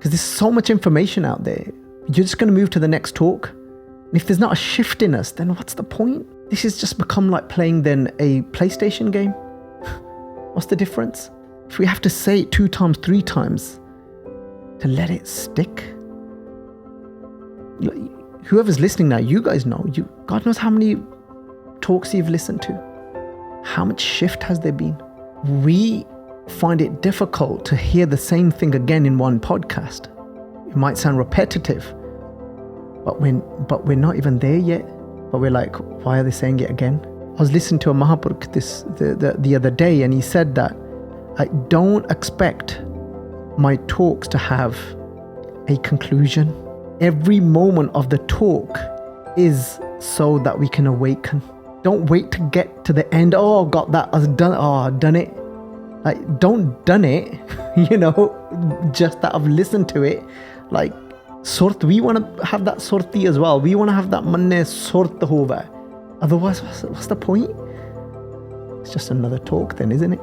Because there's so much information out there. You're just going to move to the next talk. And if there's not a shift in us, then what's the point? This has just become like playing then a PlayStation game. What's the difference? If we have to say it 2 times, 3 times to let it stick. Whoever's listening now, you guys know. God knows how many talks you've listened to. How much shift has there been? We find it difficult to hear the same thing again in one podcast. It might sound repetitive, but we're not even there yet. But we're like, why are they saying it again? I was listening to a Mahapurukh the other day, and he said that I don't expect my talks to have a conclusion. Every moment of the talk is so that we can awaken. Don't wait to get to the end. Oh, got that. I've done it. Like, don't done it, just that I've listened to it. Like, sort, we want to have that sorti as well. We want to have that manne sort hove. Otherwise, what's the point? It's just another talk then, isn't it?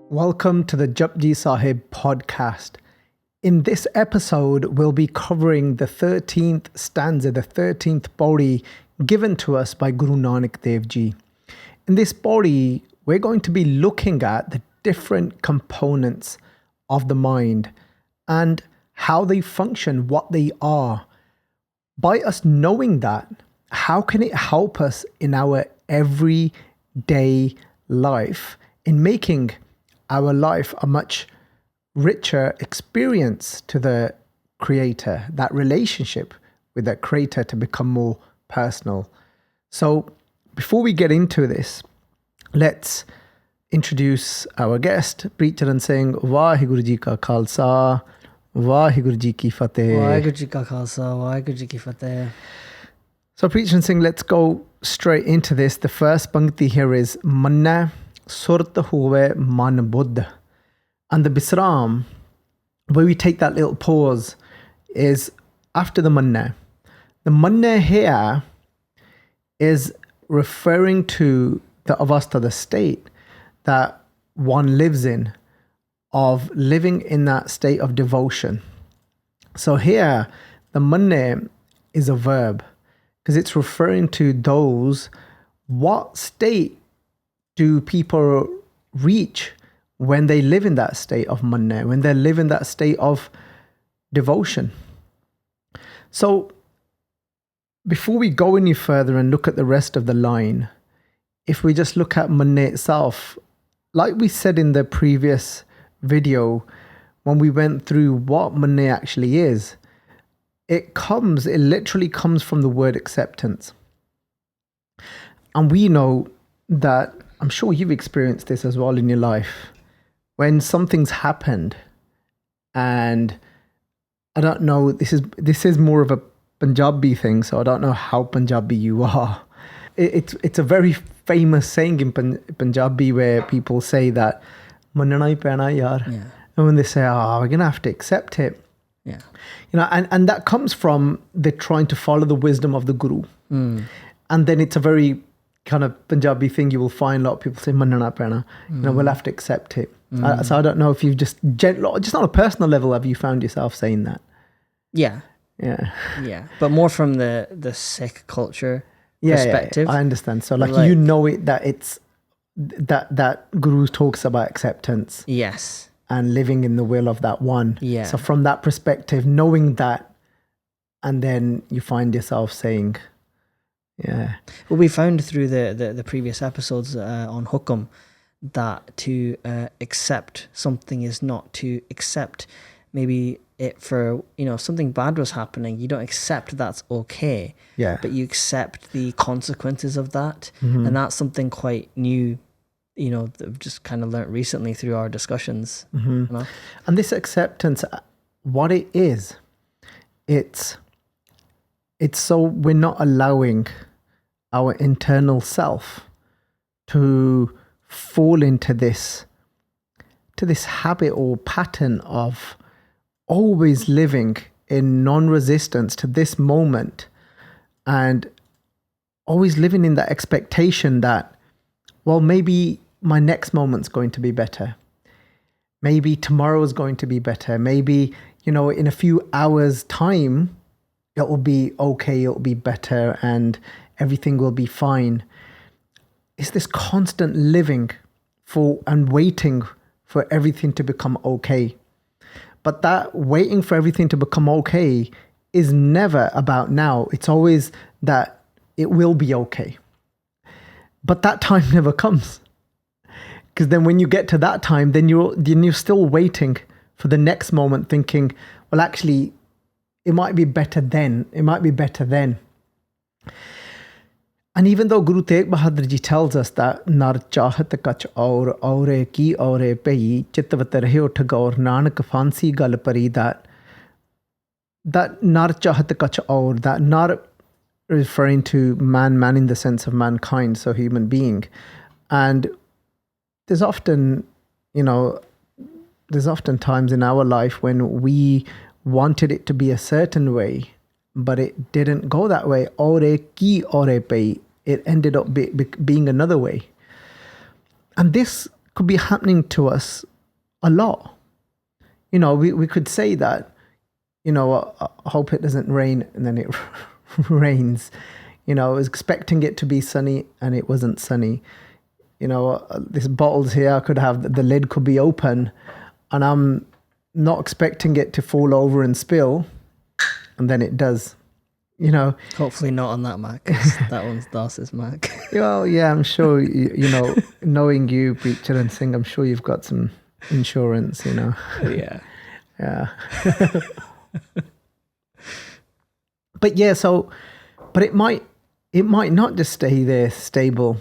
Welcome to the Japji Sahib Podcast. In this episode, we'll be covering the 13th stanza, the 13th pauri given to us by Guru Nanak Dev Ji. In this pauri, we're going to be looking at the different components of the mind and how they function, what they are. By us knowing that, how can it help us in our everyday life in making our life a much richer experience to the creator, that relationship with that creator to become more personal. So before we get into this, let's introduce our guest, preacher, and saying Vaheguru Ji Ka Khalsa, Vaheguru Ji Ki Fateh. Vaheguru Ji Ka Khalsa, Vaheguru Ji Ki Fateh. So preacher and saying, let's go straight into this. The first pankti here is Manai Surat hove man buddh. And the Bisram, where we take that little pause, is after the Manai. The Manai here is referring to the avastha, the state that one lives in, of living in that state of devotion. So here, the Manai is a verb because it's referring to those, what state do people reach when they live in that state of Manai, when they live in that state of devotion. So before we go any further and look at the rest of the line, if we just look at Manai itself, like we said in the previous video, when we went through what Manai actually is, it literally comes from the word acceptance. And we know that, I'm sure you've experienced this as well in your life, when something's happened, and I don't know, this is more of a Punjabi thing, so I don't know how Punjabi you are. It's a very famous saying in Punjabi where people say that manana hi pena yaar. Yeah. And when they say, we're gonna have to accept it. Yeah. And that comes from they're trying to follow the wisdom of the Guru. And then it's a very kind of Punjabi thing. You will find a lot of people say manana pena. We'll have to accept it. So I don't know if you've just on a personal level, have you found yourself saying that? Yeah. But more from the Sikh culture perspective. I understand. So like it, that it's that Guru talks about acceptance. Yes. And living in the will of that one. Yeah. So from that perspective, knowing that, and then you find yourself saying, yeah. Well, we found through the previous episodes on Hukum that to accept something is not to accept maybe it for, something bad was happening. You don't accept that's okay. Yeah. But you accept the consequences of that. Mm-hmm. And that's something quite new, that I've just kind of learnt recently through our discussions. Mm-hmm. And this acceptance, what it is, it's so we're not allowing our internal self to fall into this habit or pattern of always living in non-resistance to this moment, and always living in that expectation that, well, maybe my next moment's going to be better. maybe tomorrow is going to be better. Maybe, in a few hours' time, it will be okay, it will be better, and everything will be fine. It's this constant living for and waiting for everything to become okay. But that waiting for everything to become okay is never about now. It's always that it will be okay. But that time never comes. Because then when you get to that time, then you're still waiting for the next moment, thinking, well, actually, it might be better then. It might be better then. And even though Guru Tegh Bahadur Ji tells us that nar chahat kach aure ki aure pei chitvat rahe uth gaur nanak fancy gal pari, that nar chahat kach aur, that nar referring to man in the sense of mankind, so human being. And there's often times in our life when we wanted it to be a certain way, but it didn't go that way. Aure ki aure pei, it ended up being another way. And this could be happening to us a lot. We could say that, I hope it doesn't rain, and then it rains. I was expecting it to be sunny and it wasn't sunny. This bottle's here, the lid could be open, and I'm not expecting it to fall over and spill, and then it does. Hopefully not on that Mac. That one's Das's Mac. Well, yeah, I'm sure, knowing you, Preacher and Singh, I'm sure you've got some insurance, Yeah. Yeah. But yeah, but it might not just stay there stable,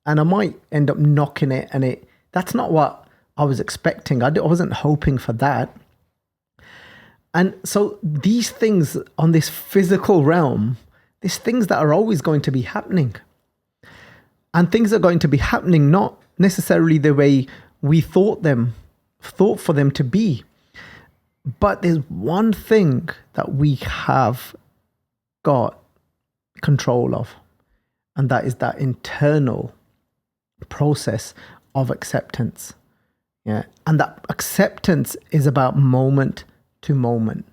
and I might end up knocking it, and that's not what I was expecting. I wasn't hoping for that. And so these things on this physical realm, these things that are always going to be happening. And things are going to be happening not necessarily the way we thought for them to be. But there's one thing that we have got control of, and that is that internal process of acceptance. Yeah. And that acceptance is about moment to moment.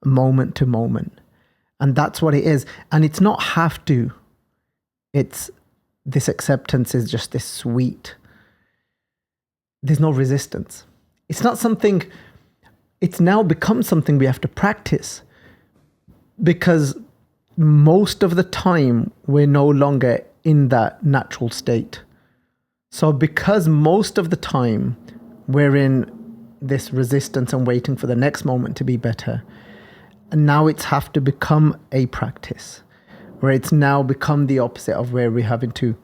And that's what it is. And it's not have to. This acceptance is just this sweet. There's no resistance. It's not something, it's now become something we have to practice, because most of the time we're no longer in that natural state. So because most of the time we're in this resistance and waiting for the next moment to be better, and now it's have to become a practice where it's now become the opposite of where we're having to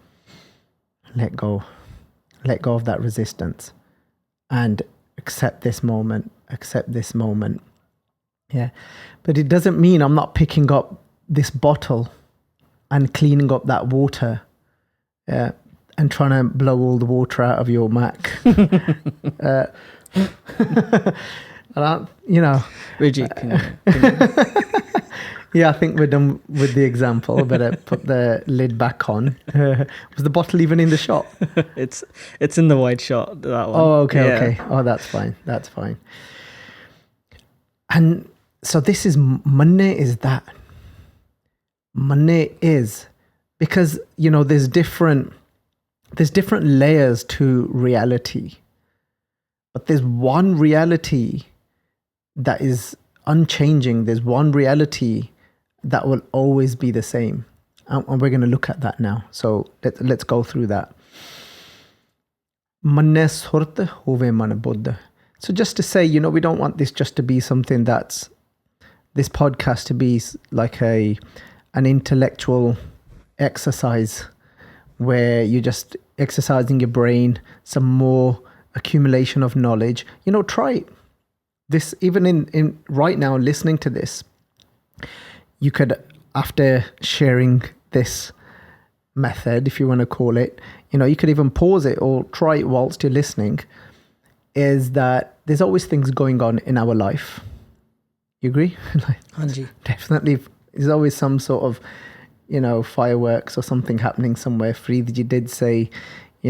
let go of that resistance and accept this moment. Yeah. But it doesn't mean I'm not picking up this bottle and cleaning up that water, and trying to blow all the water out of your Mac. Reggie, yeah, I think we're done with the example. I better put the lid back on. Was the bottle even in the shot? It's in the wide shot, that one. Oh, okay. Oh, that's fine. And so this is Manne is that. Manne is, because, there's different layers to reality. But there's one reality that is unchanging. There's one reality that will always be the same. And we're going to look at that now. So let's go through that. Manai Surat hove man buddha. So just to say, we don't want this just to be something this podcast to be like an intellectual exercise where you're just exercising your brain, some more accumulation of knowledge. Try it. This, even in right now, listening to this, you could, after sharing this method, if you want to call it, you could even pause it or try it whilst you're listening, is that there's always things going on in our life. You agree? Anji. Definitely. There's always some sort of, fireworks or something happening somewhere. Freedji did say,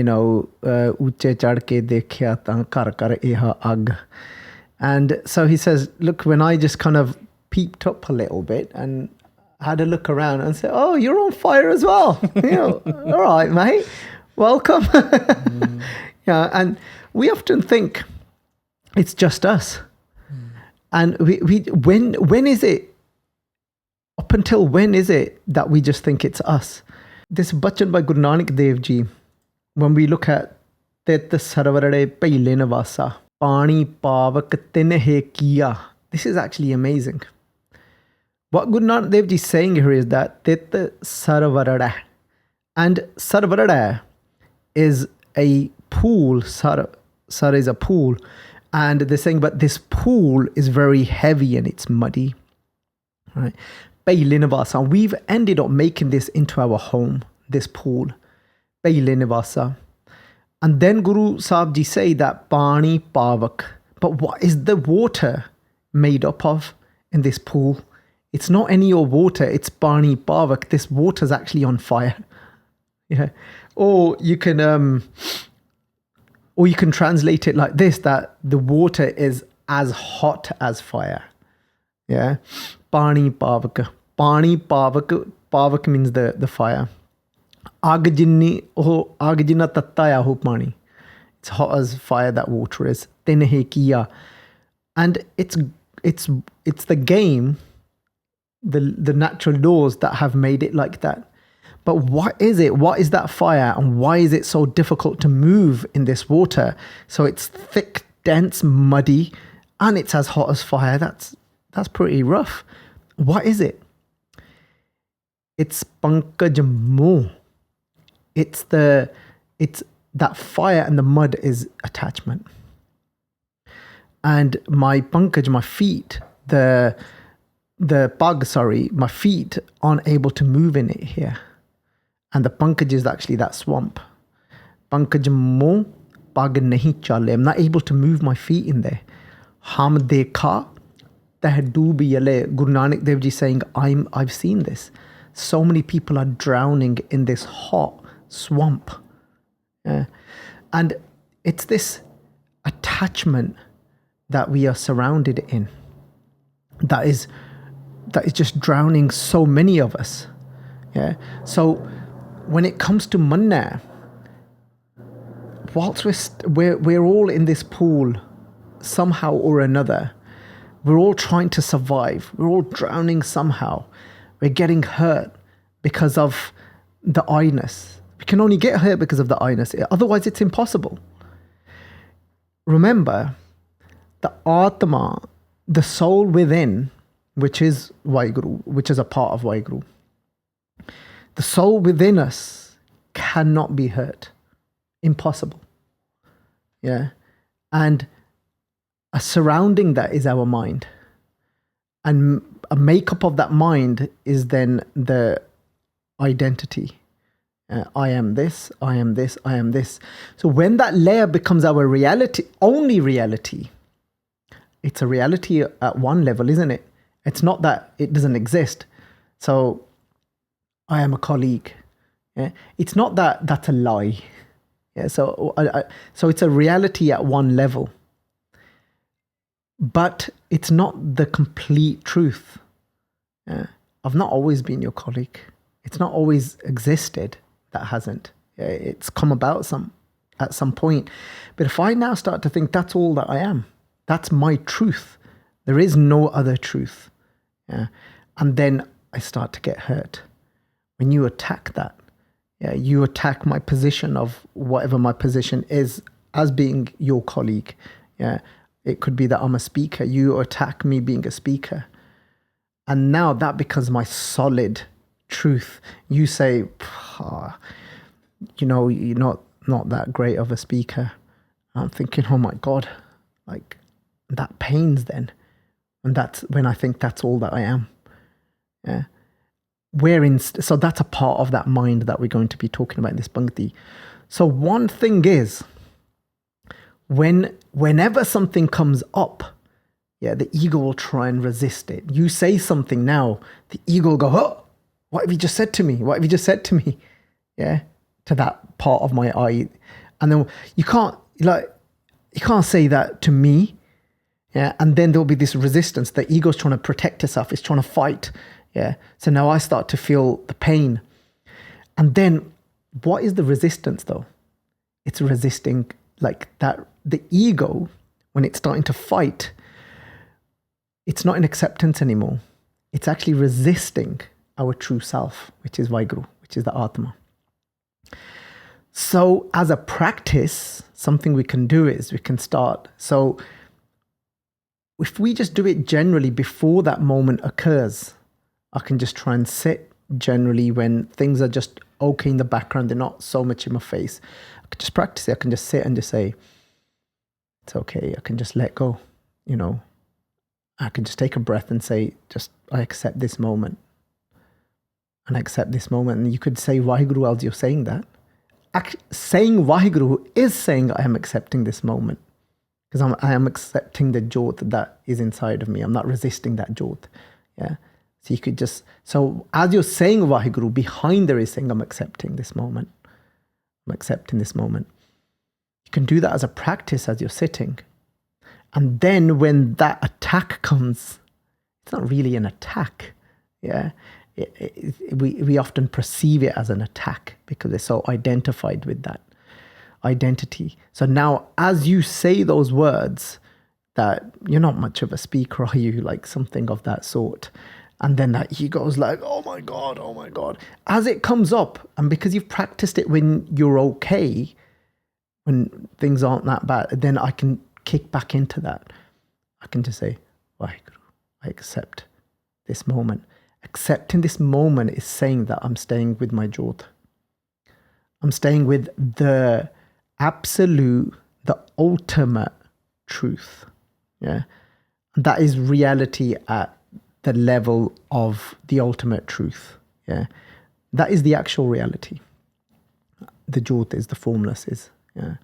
uche chad ke dekhya ta kar kar eha ag. And so he says, look, when I just kind of peeped up a little bit and had a look around and said, oh, you're on fire as well. All right, mate, welcome. Yeah, and we often think it's just us. And when is it, up until when is it that we just think it's us? This bachan by Guru Nanak Dev Ji, when we look at Tet Sarvarade Paile Navasa, Pani Pavak Tinhe Kiya, this is actually amazing. What Guru Nanak Dev Ji is saying here is that Tet Sarvarada, and Sarvarada is a pool, Sar is a pool, and they're saying, but this pool is very heavy and it's muddy, right? Bailinavasa, we've ended up making this into our home, this pool, Bailinavasa. And then Guru Sahib Ji say that Pani Pavak, but what is the water made up of in this pool? It's not any old water, it's Pani Pavak. This water is actually on fire. Yeah. Or you can translate it like this, that the water is as hot as fire. Yeah. Pani Pavak. Pani Pavak. Pavak means the fire. Ag jinna tattaya ho pani. It's hot as fire, that water is. Tinhe kiya. And it's the game, the natural laws that have made it like that. But what is it? What is that fire? And why is it so difficult to move in this water? So it's thick, dense, muddy, and it's as hot as fire. That's pretty rough. What is it? It's pankaj mo. It's that fire and the mud is attachment. And my pankaj, my feet, the pag, my feet aren't able to move in it here. And the pankaj is actually that swamp. Pankaj mo pag nahi chale. I'm not able to move my feet in there. Ham dekha tahdu biyale. Guru Nanak Dev Ji saying, I've seen this. So many people are drowning in this hot swamp. And it's this attachment that we are surrounded in that is just drowning so many of us. Yeah. So when it comes to manna, whilst we're all in this pool somehow or another, we're all trying to survive. We're all drowning somehow. We're getting hurt because of the I-ness. We can only get hurt because of the I-ness. Otherwise, it's impossible. Remember, the Atma, the soul within, which is Vaheguru, which is a part of Vaheguru, the soul within us cannot be hurt. Impossible. Yeah. And a surrounding that is our mind. And a makeup of that mind is then the identity. I am this, I am this, I am this. So when that layer becomes our reality, only reality, it's a reality at one level, isn't it? It's not that it doesn't exist. So I am a colleague. Yeah? It's not that that's a lie. Yeah. So it's a reality at one level. But it's not the complete truth. Yeah? I've not always been your colleague. It's not always existed. That hasn't. It's come about at some point. But if I now start to think that's all that I am, that's my truth. There is no other truth. Yeah. And then I start to get hurt. When you attack that, you attack my position of whatever my position is as being your colleague. Yeah. It could be that I'm a speaker. You attack me being a speaker. And now that becomes my solid truth. You say, you're not that great of a speaker. I'm thinking, oh my God, like that pains then. And that's when I think that's all that I am. Yeah. So that's a part of that mind that we're going to be talking about in this bhakti. So one thing is, whenever something comes up, the ego will try and resist it. You say something now, the ego will go, oh, what have you just said to me? What have you just said to me? Yeah. to that part of my I. And then you can't say that to me. Yeah. And then there'll be this resistance. The ego's trying to protect itself. It's trying to fight. Yeah. So now I start to feel the pain. And then what is the resistance though? It's resisting like that. The ego, when it's starting to fight, it's not in acceptance anymore. It's actually resisting our true self, which is Vaheguru, which is the Atma. So as a practice, something we can do is we can start. So if we just do it generally before that moment occurs, I can just try and sit generally when things are just okay in the background. They're not so much in my face. I can just practice it. I can just sit and just say, it's okay. I can just let go, I can just take a breath and say, I accept this moment. And I accept this moment. And you could say Vaheguru as you're saying that. Saying Vaheguru is saying I am accepting this moment. Because I am accepting the Jot that is inside of me. I'm not resisting that Jot. Yeah. So you could so as you're saying Vaheguru, behind there is saying I'm accepting this moment. I'm accepting this moment. You can do that as a practice as you're sitting. And then when that attack comes, it's not really an attack. Yeah. We often perceive it as an attack because they're so identified with that identity. So now as you say those words, that you're not much of a speaker, are you? Like something of that sort. And then that ego is like, oh my God. As it comes up, and because you've practiced it when you're okay, when things aren't that bad, then I can kick back into that. I can just say, Vaheguru, I accept this moment. Accepting this moment is saying that I'm staying with my Jot. I'm staying with the absolute, the ultimate truth. Yeah. And that is reality at the level of the ultimate truth. Yeah. That is the actual reality. The Jot is, the formless is. Yeah.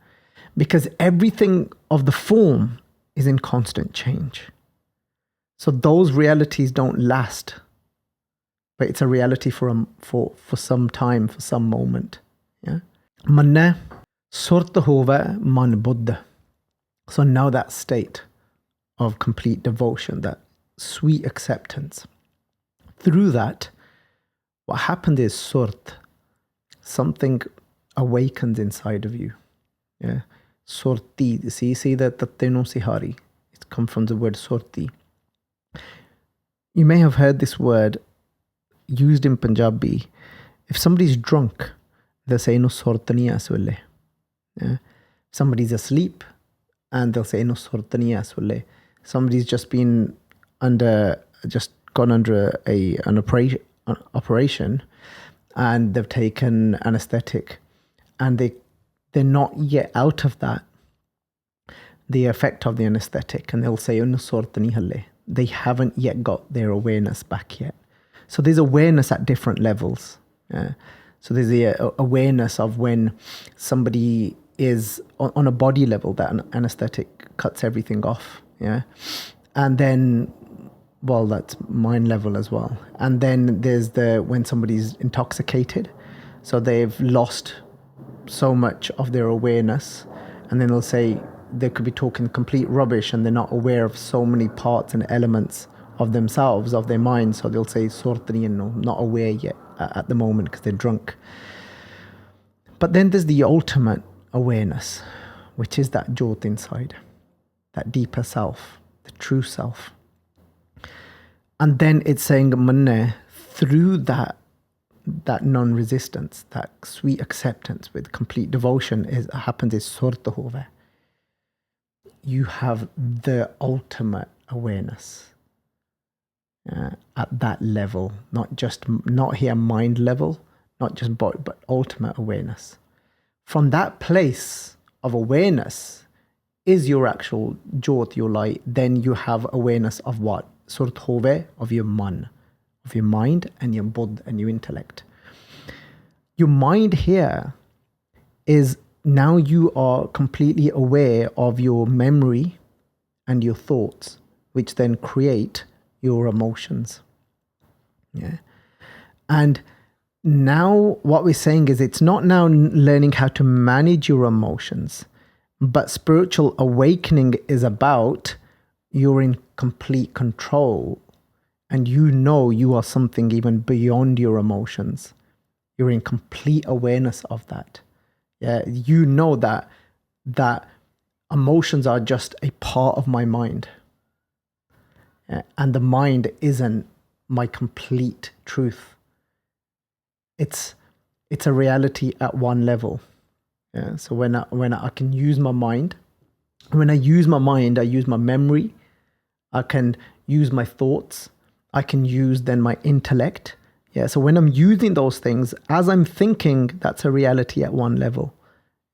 Because everything of the form is in constant change. So those realities don't last. But it's a reality for some time, for some moment. Yeah. Manai Surat hove man buddha. So now that state of complete devotion, that sweet acceptance. Through that, what happened is Surat, something awakens inside of you. Yeah. Surti. See that Tatteno Sihari. It's come from the word Surti. You may have heard this word used in Punjabi. If somebody's drunk, they'll say no sortani aswale. Yeah. Somebody's asleep and they'll say no sortani aswale. Somebody's just gone under an operation and they've taken anesthetic and they're not yet out of that, the effect of the anesthetic, and they'll say no sortani halle. They haven't yet got their awareness back yet. So there's awareness at different levels. So there's the awareness of when somebody is on a body level, that an anesthetic cuts everything off. Yeah. And then, that's mind level as well. And then there's when somebody's intoxicated. So they've lost so much of their awareness. And then they'll say they could be talking complete rubbish and they're not aware of so many parts and elements of themselves, of their mind. So they'll say, not aware yet at the moment because they're drunk. But then there's the ultimate awareness, which is that Jot inside, that deeper self, the true self. And then it's saying, Manai, through that non-resistance, that sweet acceptance with complete devotion happens is Surat hove. You have the ultimate awareness. At that level, not here mind level, not just body, but ultimate awareness. From that place of awareness is your actual Jot, your light. Then you have awareness of what? Surat hove, of your man, of your mind and your buddh and your intellect. Your mind here is now you are completely aware of your memory and your thoughts, which then create your emotions. Yeah. And now what we're saying is it's not now learning how to manage your emotions, but spiritual awakening is about you're in complete control and you know you are something even beyond your emotions. You're in complete awareness of that. Yeah, you know that emotions are just a part of my mind. Yeah, and the mind isn't my complete truth. It's a reality at one level. Yeah, so when I can use my mind, when I use my mind, I use my memory, I can use my thoughts, I can use then my intellect. Yeah, so when I'm using those things, as I'm thinking, that's a reality at one level.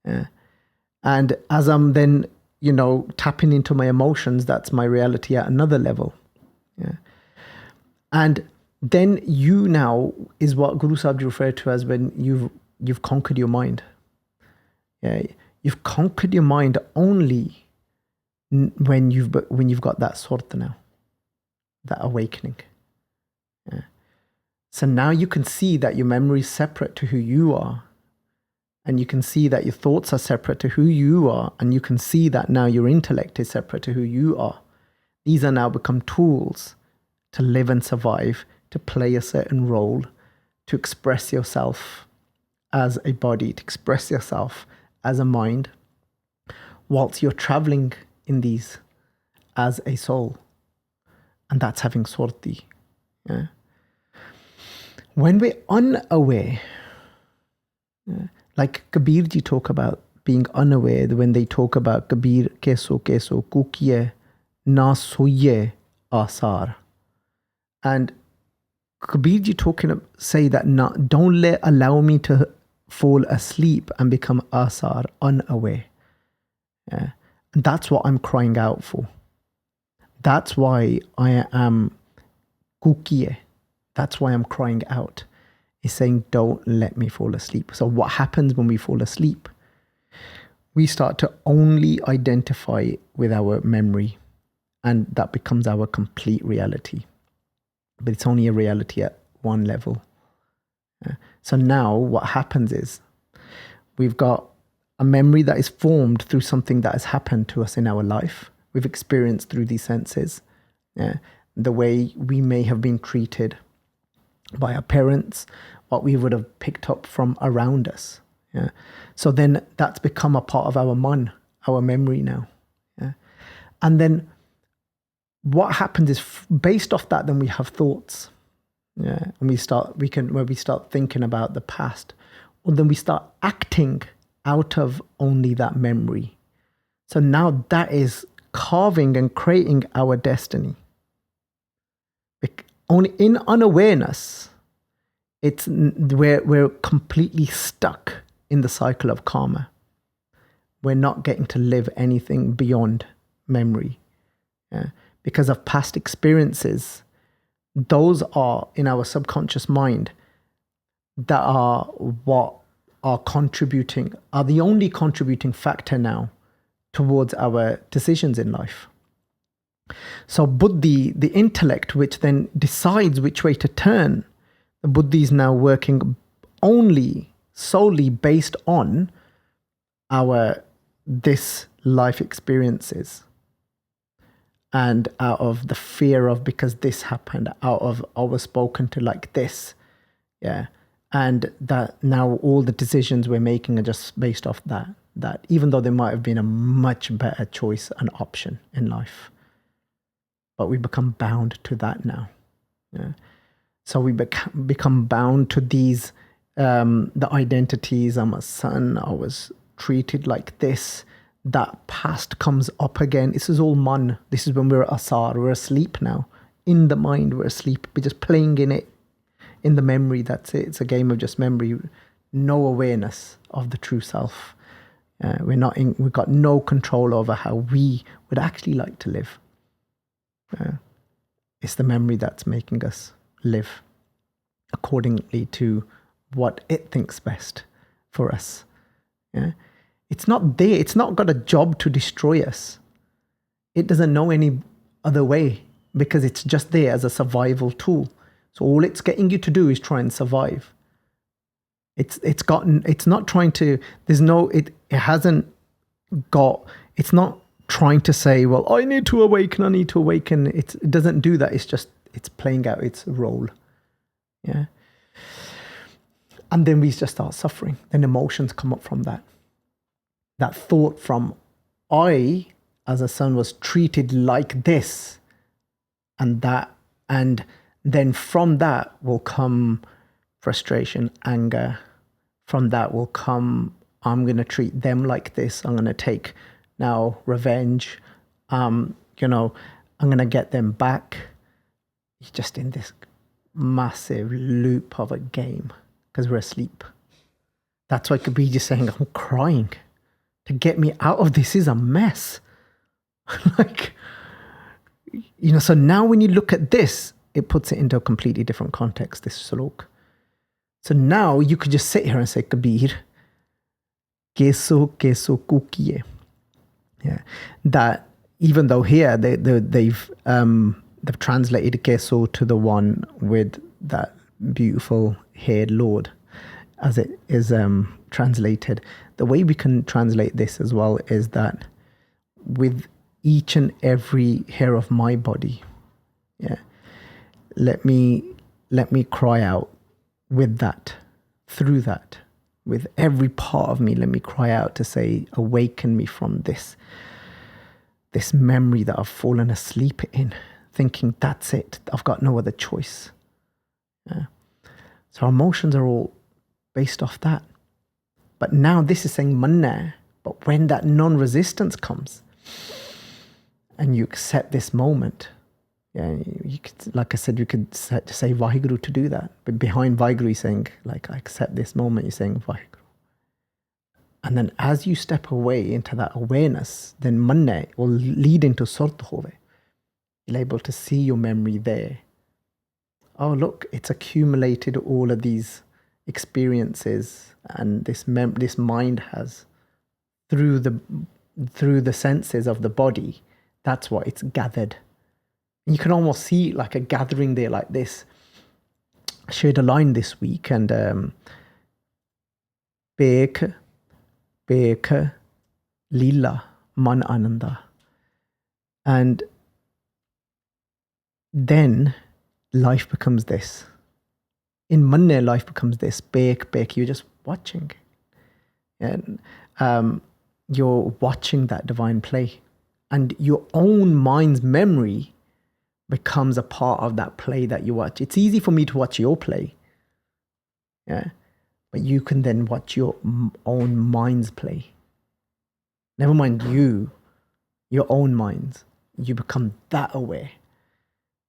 Yeah. And as I'm then, tapping into my emotions, that's my reality at another level. Yeah. And then you now is what Guru Sahib referred to as when you've conquered your mind. Yeah, you've conquered your mind only when you've got that Surta now, that awakening. Yeah. So now you can see that your memory is separate to who you are, and you can see that your thoughts are separate to who you are, and you can see that now your intellect is separate to who you are. These are now become tools to live and survive, to play a certain role, to express yourself as a body, to express yourself as a mind, whilst you're traveling in these as a soul. And that's having Surti. Yeah. When we're unaware, like Kabir ji talk about being unaware, when they talk about Kabir keso kukiye na soye asar. And Kabir ji say that don't allow me to fall asleep and become asar, unaware. Yeah. And that's what I'm crying out for. That's why I am kukiye. That's why I'm crying out. Is saying, don't let me fall asleep. So what happens when we fall asleep? We start to only identify with our memory, and that becomes our complete reality. But it's only a reality at one level. So now what happens is we've got a memory that is formed through something that has happened to us in our life. We've experienced through these senses. The way we may have been treated by our parents, what we would have picked up from around us. Yeah. So then that's become a part of our our memory now. Yeah. And then what happens is based off that, then we have thoughts. Yeah. And when we start thinking about the past, well, then we start acting out of only that memory. So now that is carving and creating our destiny. Only in unawareness, it's we're completely stuck in the cycle of karma. We're not getting to live anything beyond memory. Yeah? Because of past experiences, those are in our subconscious mind that are what are the only contributing factor now towards our decisions in life. So buddhi, the intellect, which then decides which way to turn, the buddhi is now working solely based on this life experiences, and out of the fear of, because this happened, out of I was spoken to like this. Yeah. And that now all the decisions we're making are just based off that even though there might have been a much better choice and option in life. But we become bound to that now. Yeah. So we become bound to these, the identities. I'm a son, I was treated like this. That past comes up again. This is all man. This is when we're asar, we're asleep now. In the mind, we're asleep. We're just playing in it, in the memory, that's it. It's a game of just memory. No awareness of the true self. We've got no control over how we would actually like to live. It's the memory that's making us live accordingly to what it thinks best for us. Yeah, it's not there. It's not got a job to destroy us. It doesn't know any other way because it's just there as a survival tool. So all it's getting you to do is try and survive. It's not trying to, it's not trying to say, well, I need to awaken. It doesn't do that. It's playing out its role. Yeah. And then we just start suffering. Then emotions come up from that. That thought from, I, as a son, was treated like this. And then from that will come frustration, anger. From that will come, I'm going to treat them like this. I'm going to take now revenge. I'm going to get them back. You're just in this massive loop of a game because we're asleep. That's why Kabir is saying, I'm crying. To get me out of this is a mess. So now when you look at this, it puts it into a completely different context, this suluk. So now you could just sit here and say, Kabir, keso kukiye. Yeah, that even though here they've translated keso to the one with that beautiful haired lord, as it is translated. The way we can translate this as well is that with each and every hair of my body, yeah, let me cry out with that, through that, with every part of me, let me cry out to say, awaken me from this memory that I've fallen asleep in, thinking that's it, I've got no other choice. Yeah. So our emotions are all based off that. But now this is saying manna, but when that non-resistance comes and you accept this moment, yeah, you could, like I said, you could say Vaheguru to do that. But behind Vaheguru, you're saying, like, I accept this moment, you're saying Vaheguru. And then as you step away into that awareness, then manna will lead into Sudh hove. You're able to see your memory there. Oh, look, it's accumulated all of these experiences and this mind has through the senses of the body. That's what it's gathered. You can almost see like a gathering there like this. I shared a line this week and Bek Lila Man Ananda. And then life becomes this. In Manne, life becomes this. Bek, you're just watching. And you're watching that divine play. And your own mind's memory becomes a part of that play that you watch. It's easy for me to watch your play. Yeah. But you can then watch your own mind's play. Never mind your own minds. You become that aware.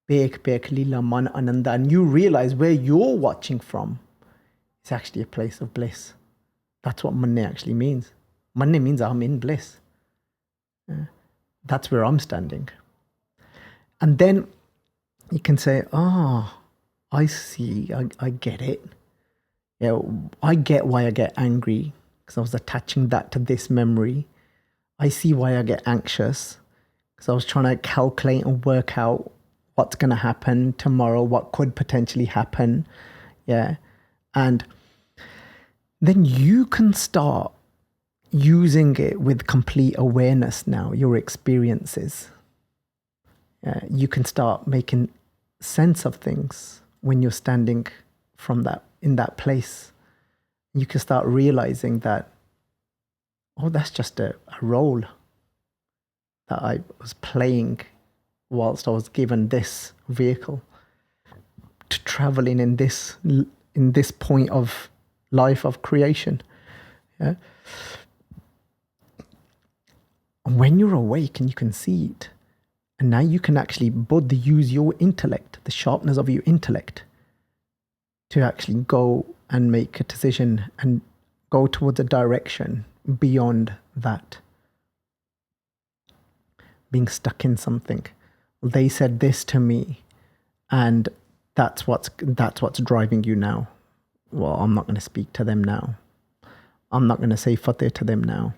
Bek lila man ananda. And you realize where you're watching from is actually a place of bliss. That's what manne actually means. Manne means I'm in bliss. Yeah. That's where I'm standing. And then you can say, I see, I get it. Yeah, I get why I get angry because I was attaching that to this memory. I see why I get anxious because I was trying to calculate and work out what's going to happen tomorrow, what could potentially happen. Yeah. And then you can start using it with complete awareness now, your experiences. You can start making sense of things when you're standing from that, in that place. You can start realizing that, that's just a role that I was playing whilst I was given this vehicle to travel in this point of life of creation. Yeah. And when you're awake and you can see it, and now you can actually both use your intellect, the sharpness of your intellect, to actually go and make a decision and go towards a direction beyond that. Being stuck in something. Well, they said this to me, and that's what's driving you now. Well, I'm not going to speak to them now. I'm not going to say fateh to them now.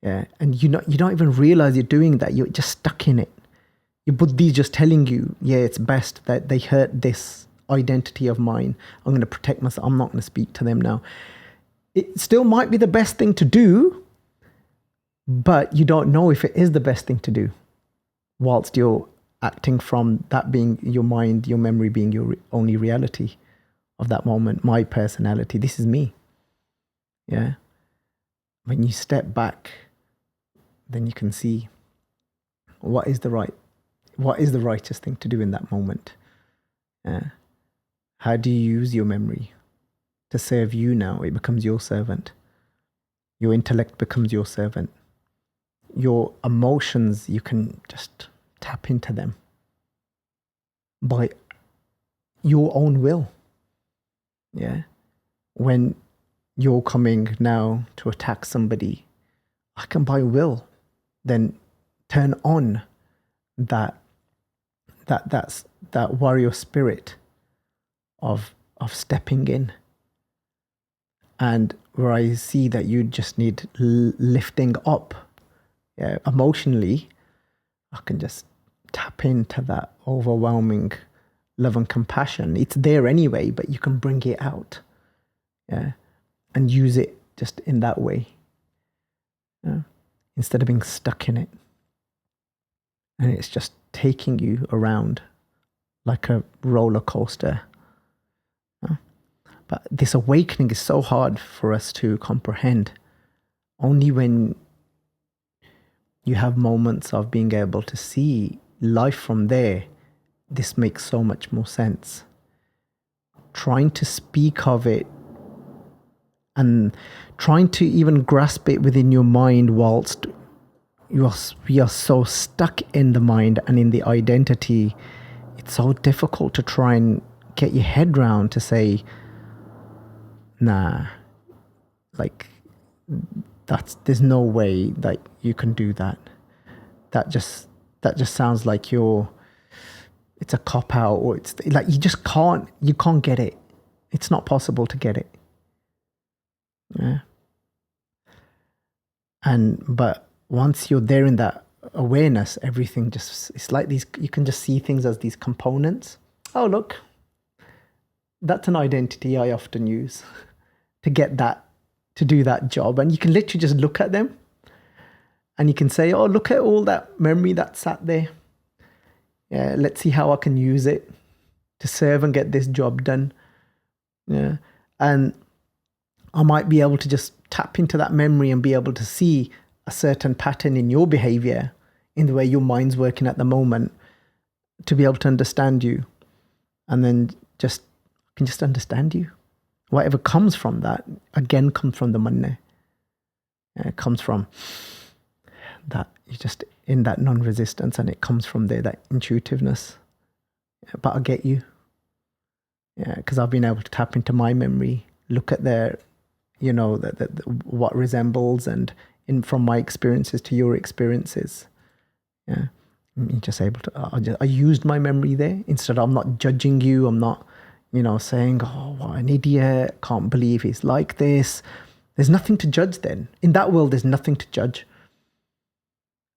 Yeah, and you don't even realize you're doing that. You're just stuck in it. Your buddhi is just telling you, it's best that they hurt this identity of mine. I'm going to protect myself. I'm not going to speak to them now. it still might be the best thing to do, but you don't know if it is the best thing to do whilst you're acting from that being your mind, your memory being your only reality of that moment. My personality, this is me. Yeah. When you step back, then you can see what is the righteous thing to do in that moment. How do you use your memory to serve you now? It becomes your servant. Your intellect becomes your servant. Your emotions, you can just tap into them by your own will. Yeah. When you're coming now to attack somebody, I can by will then turn on that warrior spirit of stepping in. And where I see that you just need lifting up, emotionally, I can just tap into that overwhelming love and compassion. It's there anyway, but you can bring it out, and use it just in that way, instead of being stuck in it. And it's just taking you around like a roller coaster. But this awakening is so hard for us to comprehend. Only when you have moments of being able to see life from there, this makes so much more sense. Trying to speak of it and trying to even grasp it within your mind whilst we are so stuck in the mind and in the identity, it's so difficult to try and get your head round to say, nah, like there's no way that you can do that. That just sounds like it's a cop out, or it's like you can't get it. It's not possible to get it. Yeah. But once you're there in that awareness, everything it's like these, you can just see things as these components. Oh, look, that's an identity I often use to do that job. And you can literally just look at them and you can say, oh, look at all that memory that sat there. Yeah, let's see how I can use it to serve and get this job done. Yeah. And I might be able to just tap into that memory and be able to see a certain pattern in your behavior, in the way your mind's working at the moment, to be able to understand you. And then can just understand you. Whatever comes from that, again, comes from the manna. It comes from that, you're just in that non-resistance, and it comes from there, that intuitiveness. But I get you. Yeah, because I've been able to tap into my memory, look at their, what resembles, and from my experiences to your experiences. Yeah, you're just able to, I used my memory there. Instead, I'm not judging you. I'm not, saying, oh, what an idiot, can't believe he's like this. There's nothing to judge then. In that world, there's nothing to judge.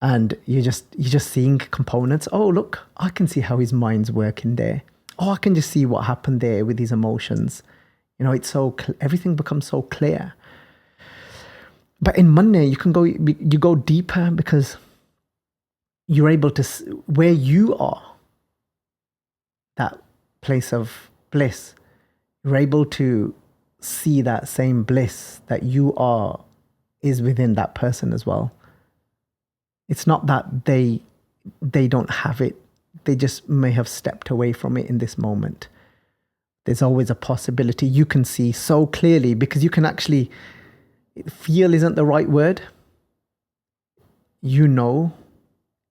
And you're just seeing components. Oh, look, I can see how his mind's working there. Oh, I can just see what happened there with his emotions. It's so, everything becomes so clear. But in manna, you go deeper, because you're able to, where you are, that place of bliss, you're able to see that same bliss that you are is within that person as well. It's not that they don't have it. They just may have stepped away from it in this moment. There's always a possibility. You can see so clearly, because you can actually feel isn't the right word.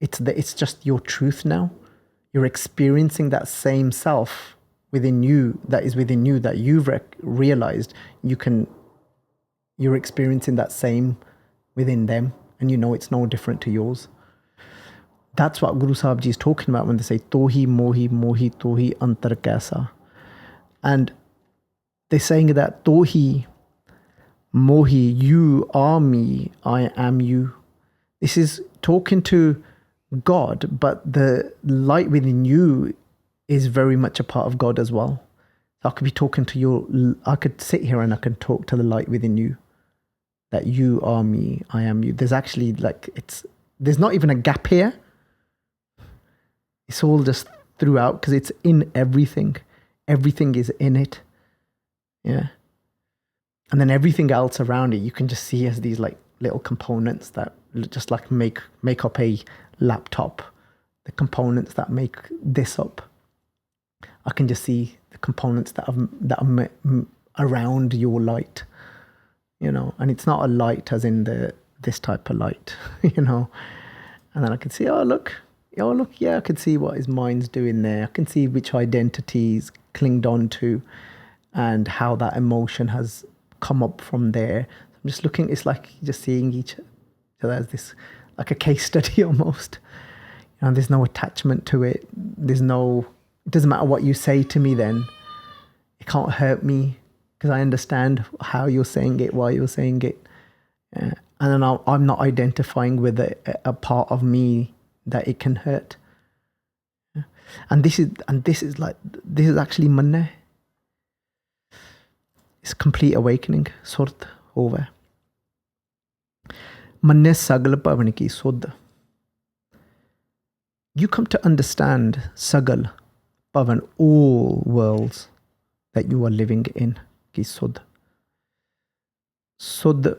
It's just your truth now. You're experiencing that same self within you, that is within you, that you've realized you're experiencing that same within them, and it's no different to yours. That's what Guru Sahib Ji is talking about when they say, Tohi Mohi Mohi Tohi Antar Kaisa. And they're saying that Tohi Mohi, you are me, I am you. This is talking to God, but the light within you is very much a part of God as well. So I could be talking to I could sit here and I can talk to the light within you, that you are me, I am you. There's actually there's not even a gap here. It's all just throughout, because it's in everything. Everything is in it. Yeah. And then everything else around it, you can just see as these like little components that just like make up a laptop. The components that make this up. I can just see the components that are around your light, and it's not a light as in this type of light, And then I can see, oh look, yeah, I can see what his mind's doing there. I can see which identities clinged on to and how that emotion has come up from there. I'm just looking, it's like just seeing each other as this, like a case study almost. There's no attachment to it. It doesn't matter what you say to me then. It can't hurt me because I understand how you're saying it, why you're saying it. And then I'm not identifying with a part of me that it can hurt. And this is actually Manai. It's complete awakening. Sudh hove. Manai Sagal Bhavan ki Sudh. You come to understand Sagal, Bhavan, all worlds that you are living in, ki Sudh. Sudh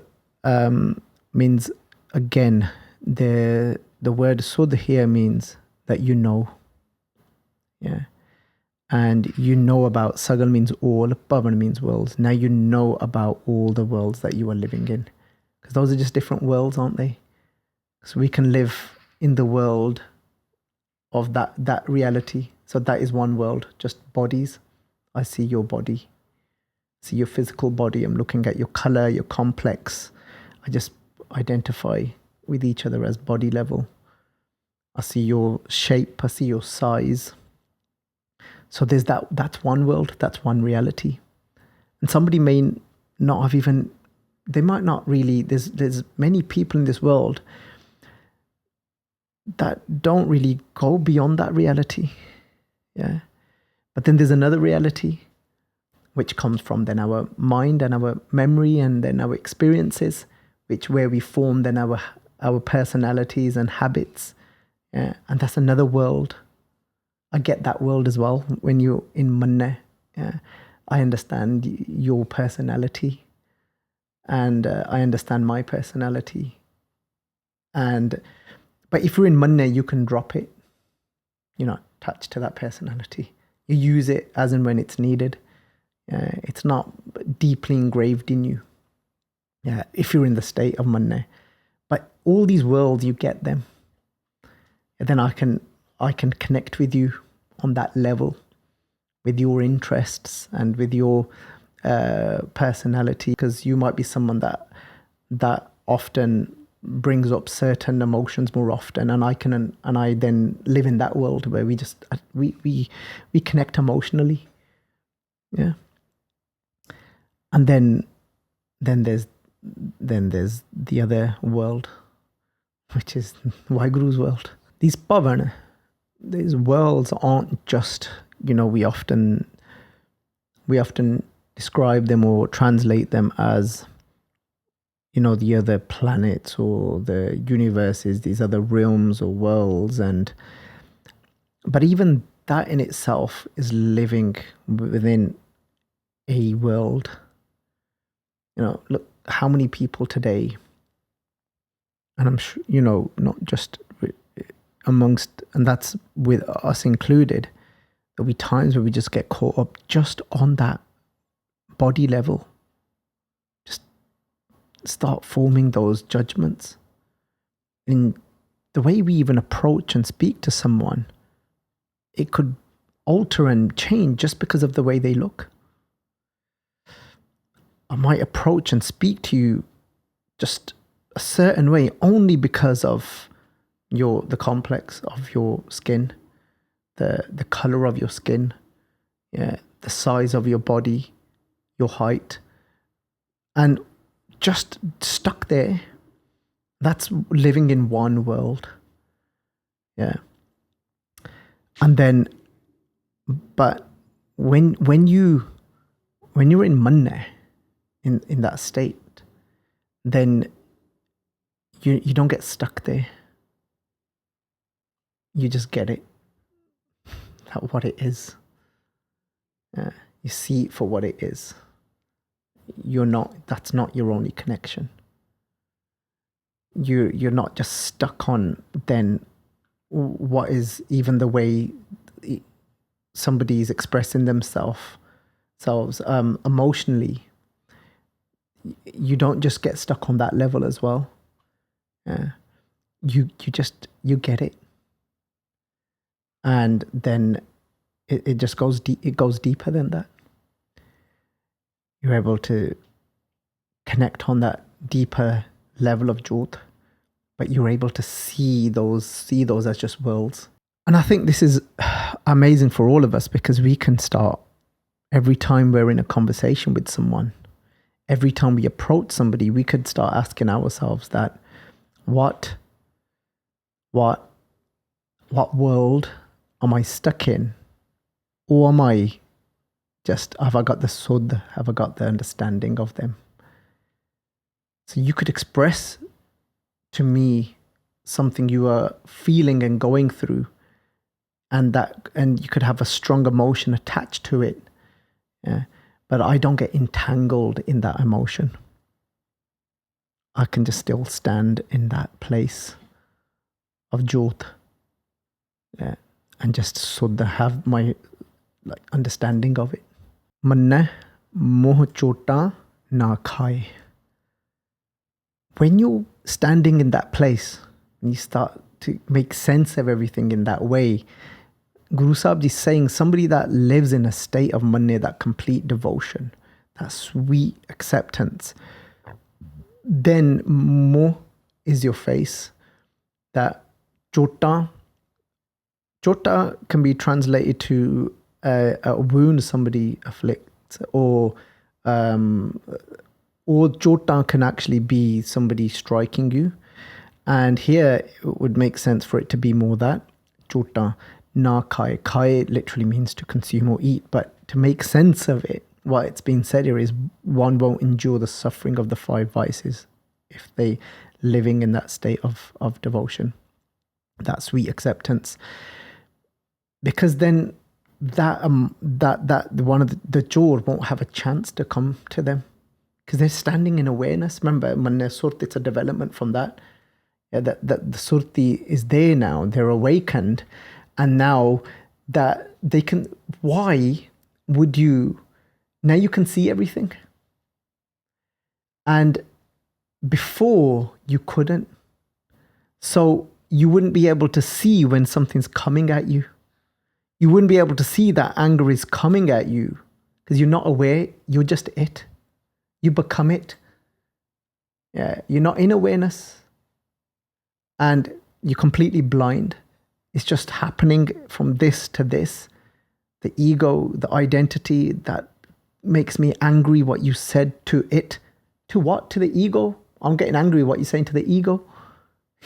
means, again, the word Sudh here means that you know. Yeah. And you know about, Sagal means all, Bhavan means worlds. Now you know about all the worlds that you are living in. Because those are just different worlds, aren't they? So we can live in the world of that reality. So that is one world, just bodies. I see your body. I see your physical body. I'm looking at your color, your complex. I just identify with each other as body level. I see your shape. I see your size. So there's that's one world. That's one reality. And somebody may not have even, they might not really, there's many people in this world that don't really go beyond that reality. Yeah. But then there's another reality which comes from then our mind and our memory and then our experiences, where we form then our personalities and habits. Yeah. And that's another world. I get that world as well. When you're in Manai, yeah, I understand your personality and I understand my personality. But if you're in Manai, you can drop it. You're not attached to that personality. You use it as and when it's needed. It's not deeply engraved in you. Yeah, if you're in the state of Manai. But all these worlds, you get them. And then I can connect with you on that level, with your interests and with your personality, because you might be someone that often brings up certain emotions more often, and I then live in that world where we just we connect emotionally. Yeah. And then there's the other world, which is Vaheguru's world. These Bhavan, these worlds aren't just, we often describe them or translate them as, the other planets or the universes, these other realms or worlds. But even that in itself is living within a world. Look how many people today, and I'm sure, not just amongst, and that's with us included, there'll be times where we just get caught up just on that body level. Just start forming those judgments. In the way we even approach and speak to someone, it could alter and change just because of the way they look. I might approach and speak to you just a certain way only because of the complex of your skin, the color of your skin, yeah, the size of your body, your height, and just stuck there. That's living in one world. Yeah. And then, but when you when you're in manna, in that state, then you don't get stuck there. You just get it, what it is. You see it for what it is. That's not your only connection. You're not just stuck on then what is even the way somebody is expressing themselves emotionally. You don't just get stuck on that level as well. You get it, and then it just goes deep. It goes deeper than that. You're able to connect on that deeper level of Jot, but you're able to see those as just worlds. And I think this is amazing for all of us, because we can start every time we're in a conversation with someone, every time we approach somebody, we could start asking ourselves that, what world am I stuck in? Or am I just, have I got the Sudh? Have I got the understanding of them? So you could express to me something you are feeling and going through, and you could have a strong emotion attached to it. Yeah. But I don't get entangled in that emotion. I can just still stand in that place of Jot. Yeah. And just Sudh, have my understanding of it. Manai moh Chota na Khaahi. When you're standing in that place, and you start to make sense of everything in that way, Guru Sahib Ji is saying somebody that lives in a state of manai, that complete devotion, that sweet acceptance, then moh is your face. That Chota can be translated to a wound somebody afflicts, or Chota can actually be somebody striking you. And here it would make sense for it to be more that Chota na Khaahi. Khaahi literally means to consume or eat, but to make sense of it, what it's been said here is one won't endure the suffering of the 5 vices if they living in that state of devotion, that sweet acceptance. Because then that one of the Jor won't have a chance to come to them, because they're standing in awareness. Remember, Manai Surat, it's a development from that. Yeah, that the Surti is there now. They're awakened, and now that they can. Why would you? Now you can see everything, and before you couldn't. So you wouldn't be able to see when something's coming at you. You wouldn't be able to see that anger is coming at you because you're not aware. You're just it. You become it. Yeah, you're not in awareness. And you're completely blind. It's just happening from this to this. The ego, the identity that makes me angry, what you said to it. To what? To the ego. I'm getting angry what you're saying to the ego.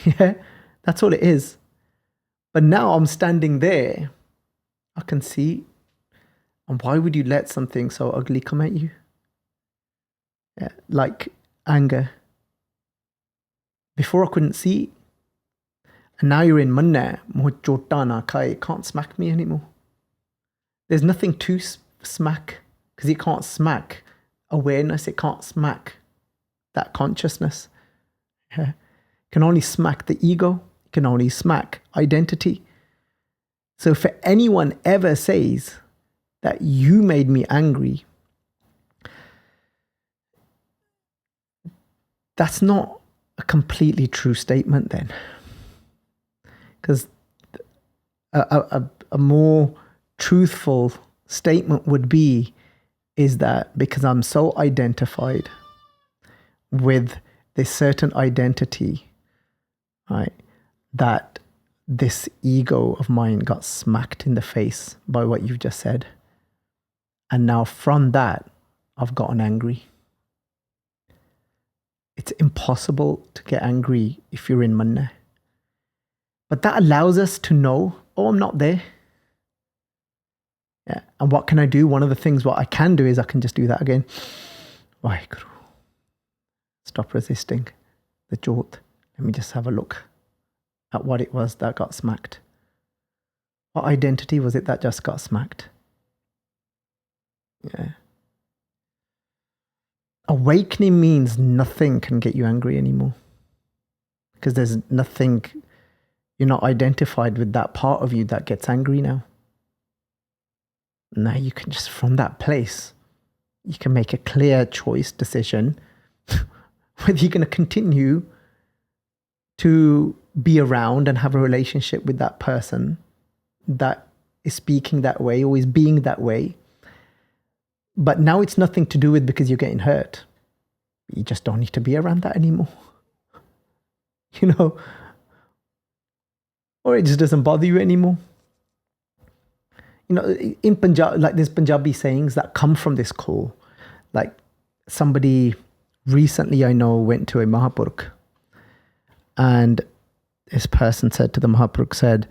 Yeah, that's all it is. But now I'm standing there. I can see. And why would you let something so ugly come at you? Yeah, like anger. Before I couldn't see. And now you're in Manai, moh Chota na Khaahi. It can't smack me anymore. There's nothing to smack, because it can't smack awareness. It can't smack that consciousness. Yeah. It can only smack the ego. It can only smack identity. So if anyone ever says that you made me angry, that's not a completely true statement then. Because a more truthful statement would be, is that because I'm so identified with this certain identity, right, that this ego of mine got smacked in the face by what you've just said. And now from that, I've gotten angry. It's impossible to get angry if you're in Manai. But that allows us to know, oh, I'm not there. Yeah. And what can I do? One of the things what I can do is I can just do that again. Vaheguru. Stop resisting the jot. Let me just have a look at what it was that got smacked. What identity was it that just got smacked? Yeah. Awakening means nothing can get you angry anymore. Because there's nothing, you're not identified with that part of you that gets angry now. Now you can just, from that place, you can make a clear choice decision whether you're going to continue to be around and have a relationship with that person that is speaking that way or is being that way. But now it's nothing to do with because you're getting hurt. You just don't need to be around that anymore. You know? Or it just doesn't bother you anymore. You know, in Punjab, like there's Punjabi sayings that come from this call. Like somebody recently I know went to a Mahapurukh, and this person said to the Mahapurukh, said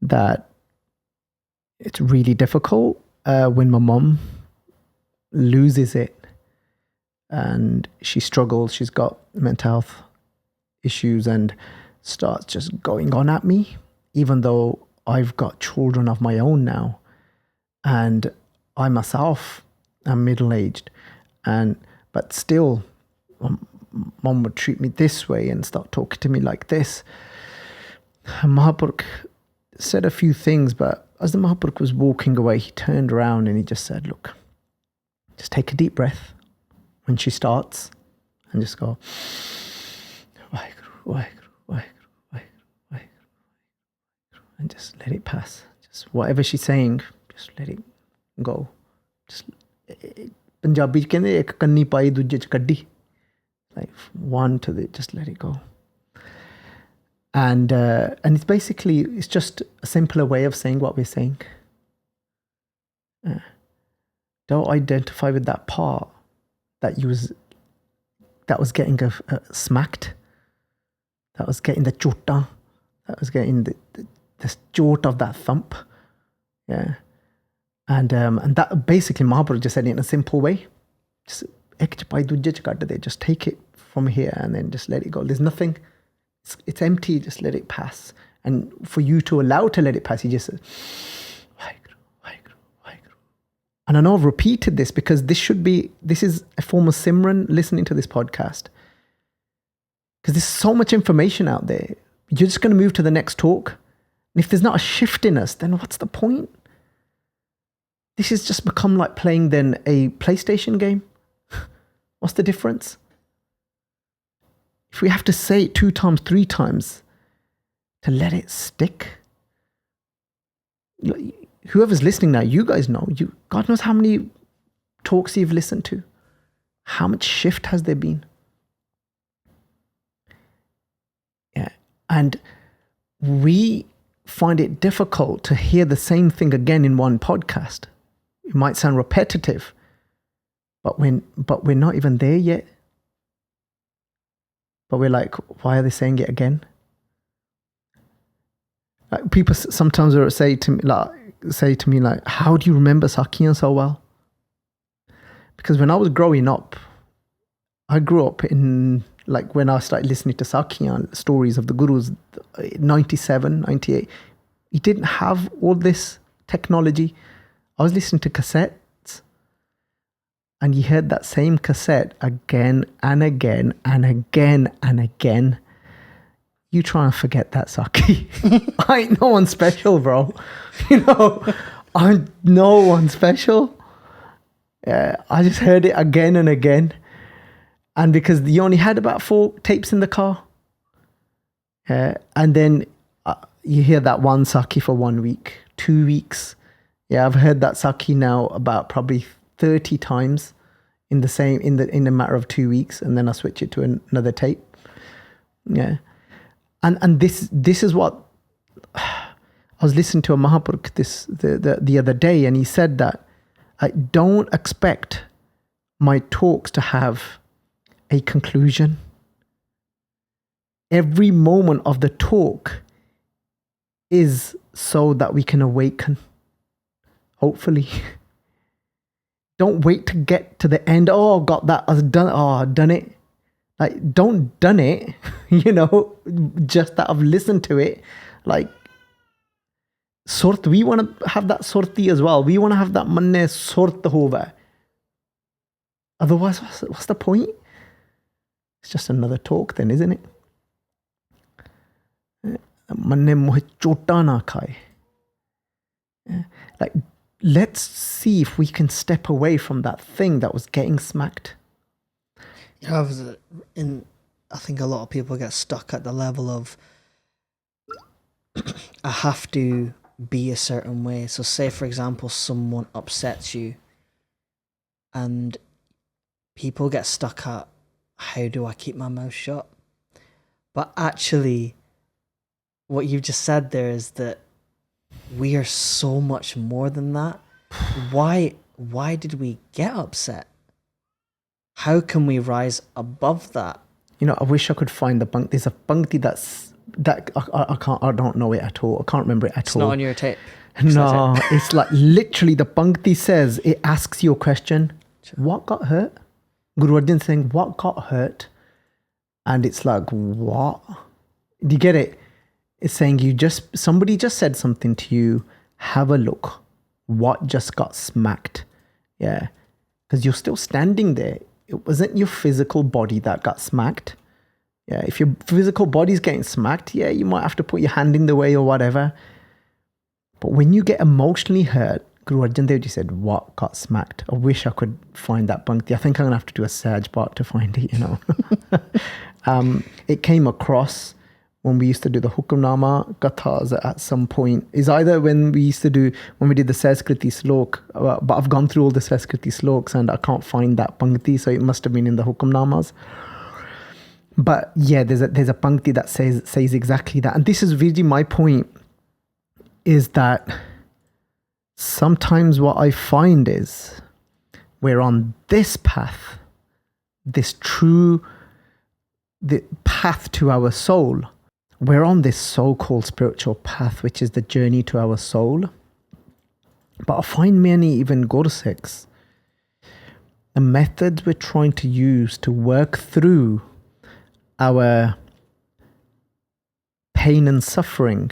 that it's really difficult when my mom loses it and she struggles, she's got mental health issues and starts just going on at me, even though I've got children of my own now. And I myself am middle-aged, but still, mom would treat me this way and start talking to me like this. Mahapurukh said a few things, but as the Mahapurukh was walking away, he turned around and he just said, look, just take a deep breath when she starts and just go, Vaheguru, Vaheguru, Vaheguru, Vaheguru, Vaheguru, and just let it pass. Just whatever she's saying, just let it go. Just Punjabi ਚ ਕਹਿੰਦੇ ਇੱਕ ਕੰਨੀ ਪਾਈ ਦੂਜੇ ਚ ਕੱਢੀ. Like one to the, just let it go. And it's basically, it's just a simpler way of saying what we're saying. Don't identify with that part that was getting smacked, that was getting the chota, that was getting the jot of that thump. Yeah. And that basically Mahaprabhu just said it in a simple way. Just take it from here and then just let it go. There's nothing, it's empty, just let it pass. And for you to allow to let it pass, you just say, Vaheguru, Vaheguru, Vaheguru. And I know I've repeated this because this is a form of Simran listening to this podcast. Because there's so much information out there. You're just going to move to the next talk. And if there's not a shift in us, then what's the point? This has just become like playing then a PlayStation game. What's the difference? If we have to say it 2 times, 3 times to let it stick. Whoever's listening now, you guys know. God knows how many talks you've listened to. How much shift has there been? Yeah. And we find it difficult to hear the same thing again in one podcast. It might sound repetitive, but we're not even there yet. But we're like, why are they saying it again? Like people sometimes will say to me, how do you remember Sakhiyan so well? Because when I was growing up, I grew up in, like when I started listening to Sakhiyan stories of the Gurus, 97, 98, he didn't have all this technology. I was listening to cassettes, and you heard that same cassette again and again and again and again. You try and forget that, Saki. I ain't no one special, bro. You know, I'm no one special. I just heard it again and again. And because you only had about 4 tapes in the car. And then you hear that one Saki for 1 week, 2 weeks. Yeah, I've heard that Saki now about probably 30 times in a matter of 2 weeks, and then I switch it to another tape. Yeah. And this is what I was listening to a Mahapurukh the other day, and he said that I don't expect my talks to have a conclusion. Every moment of the talk is so that we can awaken. hopefully. Don't wait to get to the end. Oh, got that. I've done. Oh, I've done it. Like, don't done it. Just that I've listened to it. Like, sort. We want to have that sorti as well. We want to have that manne sort hove. Otherwise, what's the point? It's just another talk, then, isn't it? Manne mohi chota na khai. Like, let's see if we can step away from that thing that was getting smacked. I think a lot of people get stuck at the level of I have to be a certain way. So say, for example, someone upsets you and people get stuck at, how do I keep my mouth shut? But actually, what you've just said there is that we are so much more than that. Why did we get upset? How can we rise above that? I wish I could find the bunk. There's a punkti I don't know it at all. I can't remember it at all. It's not on your tape. No, it's like literally the punkti says, it asks you a question. What got hurt? Guru Arjan saying, what got hurt? And it's like, what? Do you get it? It's saying somebody just said something to you. Have a look. What just got smacked? Yeah. Because you're still standing there. It wasn't your physical body that got smacked. Yeah. If your physical body's getting smacked, yeah, you might have to put your hand in the way or whatever. But when you get emotionally hurt, Guru Arjan Dev Ji said, what got smacked? I wish I could find that punkti. I think I'm going to have to do a search bar to find it, It came across when we used to do the Hukamnama Kathas at some point. Is either when we did the Sanskriti Slok, but I've gone through all the Sanskriti Sloks and I can't find that punkti, so it must have been in the Hukamnamas. But yeah, there's a punkti that says exactly that. And this is really my point, is that sometimes what I find is we're on this path, the path to our soul. We're on this so-called spiritual path, which is the journey to our soul. But I find many, even Gursikhs, the methods we're trying to use to work through our pain and suffering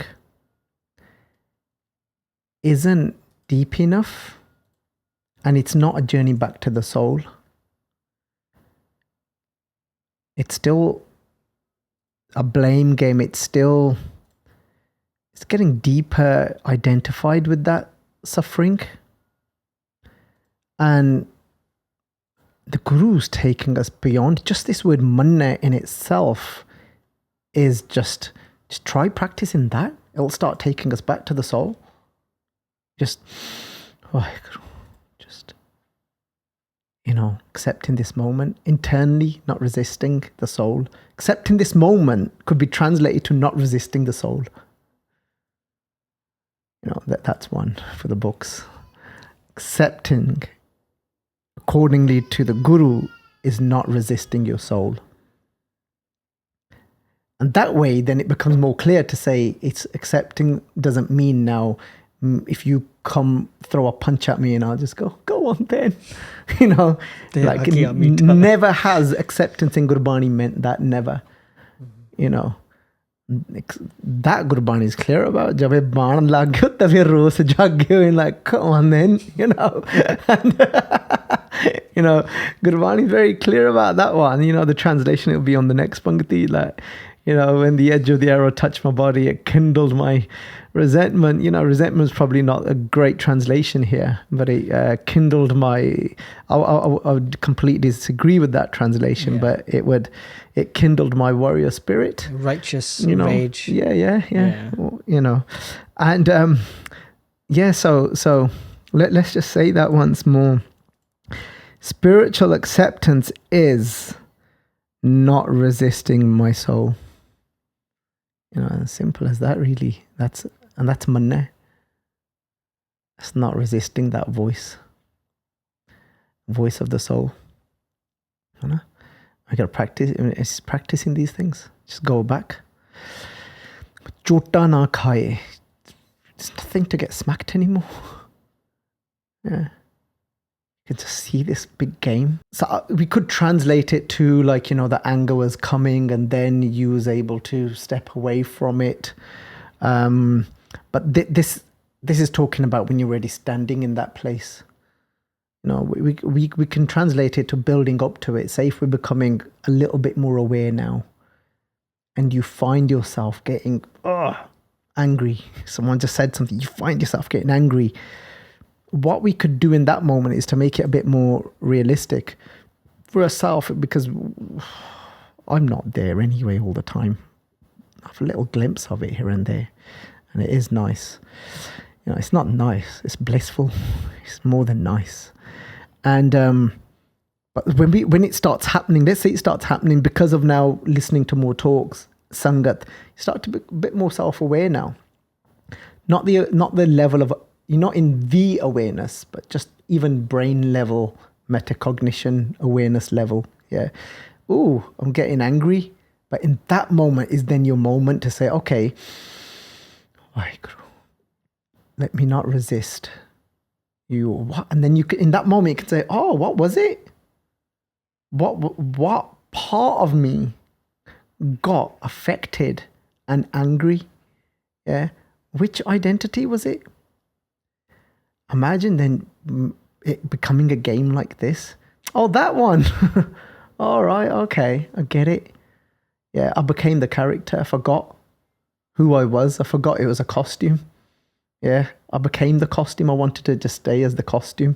isn't deep enough, and it's not a journey back to the soul. It's still a blame game. It's getting deeper identified with that suffering. And the Guru's taking us beyond. Just this word manna in itself is just try practicing that. It'll start taking us back to the soul. Just accepting this moment internally, not resisting the soul. Accepting this moment could be translated to not resisting the soul. That's one for the books. Accepting accordingly to the Guru is not resisting your soul. And that way, then it becomes more clear to say it's accepting doesn't mean now if you come throw a punch at me and I'll just go on then. Never has acceptance in Gurbani meant that, never. That Gurbani is clear about. Jab baan lag gyo tab fir ro se jag gyo, and like, come on then, And, Gurbani is very clear about that one. The translation will be on the next punkti, like, when the edge of the arrow touched my body, it kindled my resentment. Resentment is probably not a great translation here, but it kindled my. I would completely disagree with that translation, but it kindled my warrior spirit, righteous rage. Yeah. And so let's just say that once more. Spiritual acceptance is not resisting my soul. As simple as that, really. That's manna. That's not resisting that voice of the soul. I gotta practice. It's practicing these things. Just go back. Chota na khaahi. There's nothing to get smacked anymore. Yeah. You can just see this big game. So we could translate it to like, the anger was coming and then you was able to step away from it. But this is talking about when you're already standing in that place. We can translate it to building up to it. Say if we're becoming a little bit more aware now and you find yourself getting angry. Someone just said something. You find yourself getting angry. What we could do in that moment is to make it a bit more realistic for ourselves, because I'm not there anyway all the time. I have a little glimpse of it here and there, and it is nice. It's not nice, it's blissful. It's more than nice. And but when it starts happening, let's say it starts happening because of now listening to more talks, sangat, you start to be a bit more self-aware now. Not the level of, you're not in the awareness, but just even brain level, metacognition, awareness level. Yeah. Ooh, I'm getting angry. But in that moment is then your moment to say, okay, Vaheguru, let me not resist you. What? And then you can, in that moment, you can say, oh, what was it? What part of me got affected and angry? Yeah. Which identity was it? Imagine then it becoming a game like this. Oh, that one. All right, okay, I get it. Yeah, I became the character. I forgot who I was. I forgot it was a costume. Yeah, I became the costume. I wanted to just stay as the costume.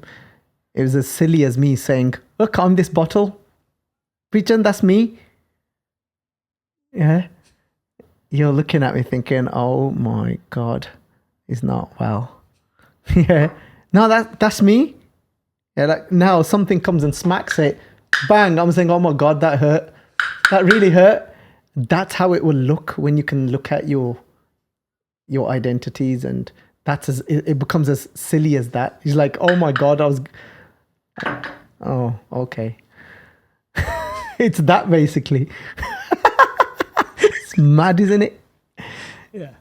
It was as silly as me saying, look, I'm this bottle. Preaching, that's me. Yeah. You're looking at me thinking, oh my God, he's not well. Yeah. No, that's me. Yeah, like now something comes and smacks it. Bang, I'm saying, oh my God, that hurt. That really hurt. That's how it will look when you can look at your identities, and it becomes as silly as that. He's like, oh my God, oh, okay. It's that basically. It's mad, isn't it? Yeah.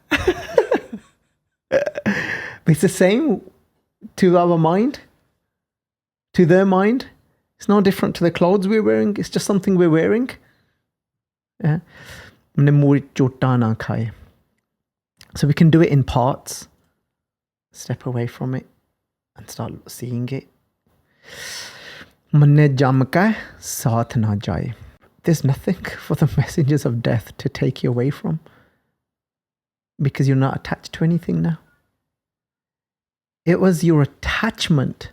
But it's the same to our mind, to their mind. It's no different to the clothes we're wearing. It's just something we're wearing. Yeah. Chota na Khaahi. So we can do it in parts. Step away from it and start seeing it. Manai Saath na Jaae. There's nothing for the messengers of death to take you away from, because you're not attached to anything now. It was your attachment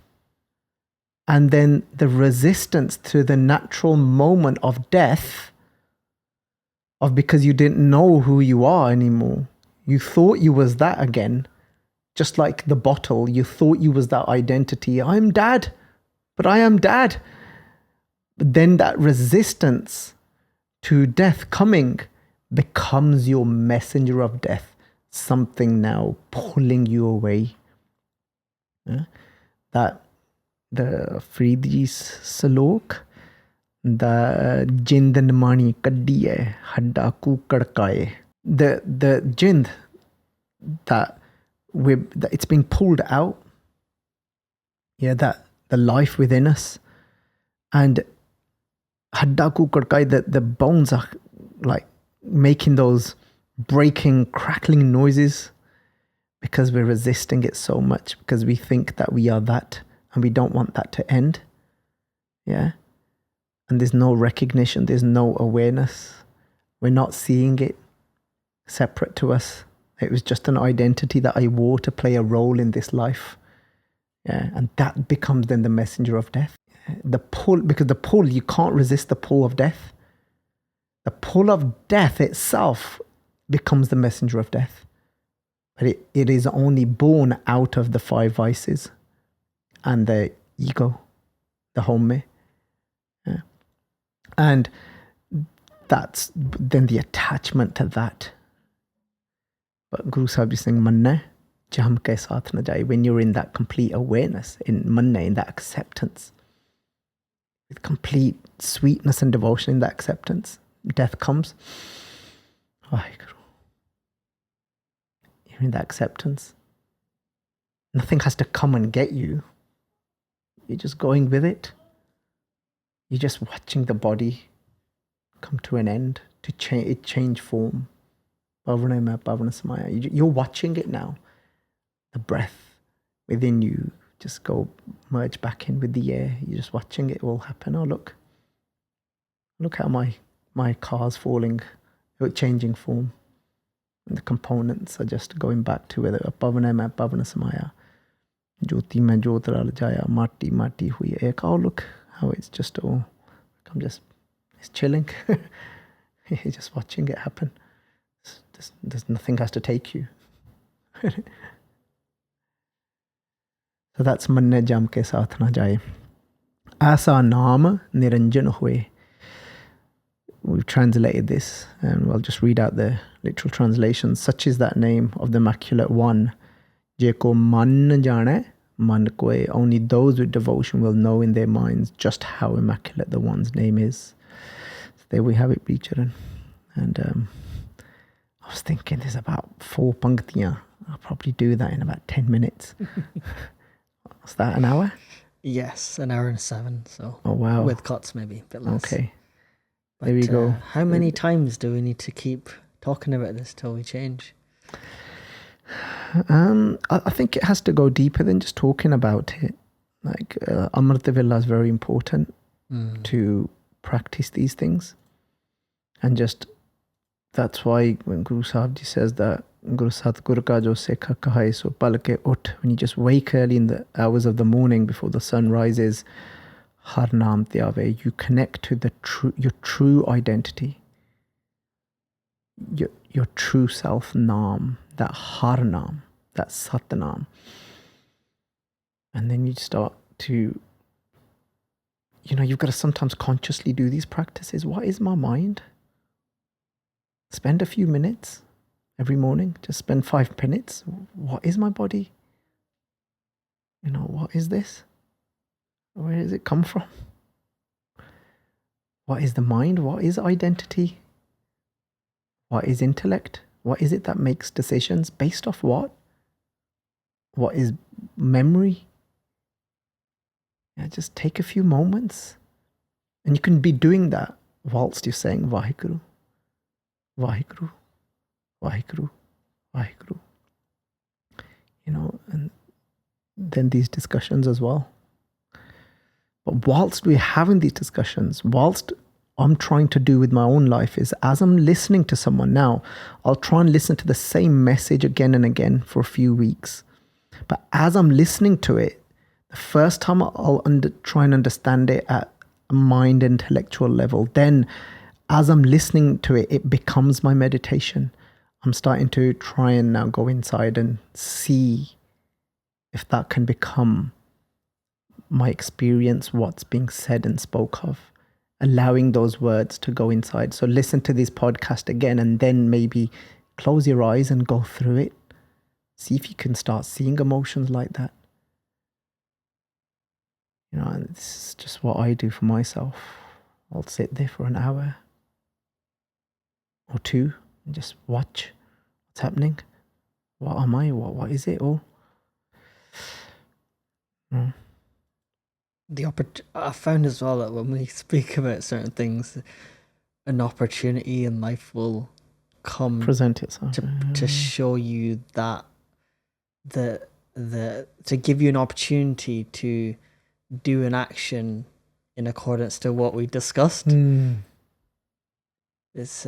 and then the resistance to the natural moment of death, because you didn't know who you are anymore. You thought you was that again, just like the bottle. You thought you was that identity. I'm dad, but I am dad. But then that resistance to death coming becomes your messenger of death, something now pulling you away. Yeah? That the Friedrich's Salok, the Jind Mani Kaddiye, Hadda Ku Kadkaye. The Jind, that it's being pulled out. Yeah, that the life within us. And Hadda Ku Kadkaye, the bones are like making those breaking, crackling noises, because we're resisting it so much, because we think that we are that and we don't want that to end. Yeah. And there's no recognition, there's no awareness. We're not seeing it separate to us. It was just an identity that I wore to play a role in this life. Yeah. And that becomes then the messenger of death. The pull, because the pull, you can't resist the pull of death. The pull of death itself becomes the messenger of death. But it is only born out of the five vices and the ego, the homme. Yeah. And that's then the attachment to that. But Guru Sahib is saying, Manai Saath na Jaae, when you're in that complete awareness, in Manai, in that acceptance, with complete sweetness and devotion in that acceptance, death comes. Vaheguru. You're in that acceptance. Nothing has to come and get you. You're just going with it. You're just watching the body come to an end, to change form. You're watching it now. The breath within you just go merge back in with the air. You're just watching it all happen. Oh, look how my car's falling, changing form. And the components are just going back to whether Bhavan hai, main Bhavan samaya. Jyoti mein jyot ral jaya, mati mati hui ek. Oh, look how it's just all, it's chilling. You're just watching it happen. There's nothing has to take you. So that's manne jam ke saath na jaaye. Aisa naam niranjan hue. We've translated this, and I'll just read out the literal translation. Such is that name of the Immaculate One. Jeko man jane, man koe. Only those with devotion will know in their minds just how immaculate the One's name is. So there we have it, Bicharan. And I was thinking there's about 4 panktiyan. I'll probably do that in about 10 minutes. What's that, an hour? Yes, an hour and 7. So oh wow, with cuts maybe a bit less. Okay. But, there we go. How many times do we need to keep talking about this till we change? I think it has to go deeper than just talking about it. Like Amrita Villa is very important to practice these things, and just that's why when Guru Sahib Ji says that Guru Satgur ka jo sekha khaahi so pal ke ut, when you just wake early in the hours of the morning before the sun rises, har naam te aave, you connect to your true identity, your true self, naam, that har naam, that sat naam. And then you start to, you've got to sometimes consciously do these practices. What is my mind? Spend a few minutes every morning. Just spend 5 minutes. What is my body? What is this? Where does it come from? What is the mind? What is identity? What is intellect? What is it that makes decisions? Based off what? What is memory? Just take a few moments. And you can be doing that whilst you're saying Vaheguru, Vaheguru, Vaheguru, Vaheguru. And then these discussions as well. But whilst we're having these discussions, whilst I'm trying to do with my own life is, as I'm listening to someone now, I'll try and listen to the same message again and again for a few weeks. But as I'm listening to it, the first time I'll try and understand it at a mind intellectual level. Then as I'm listening to it, it becomes my meditation. I'm starting to try and now go inside and see if that can become my experience, what's being said and spoke of, allowing those words to go inside. So listen to this podcast again and then maybe close your eyes and go through it. See if you can start seeing emotions like that. And this is just what I do for myself. I'll sit there for an hour or 2 and just watch what's happening. What am I? What is it all? I found as well that when we speak about certain things, an opportunity in life will come present itself to show you that to give you an opportunity to do an action in accordance to what we discussed. It's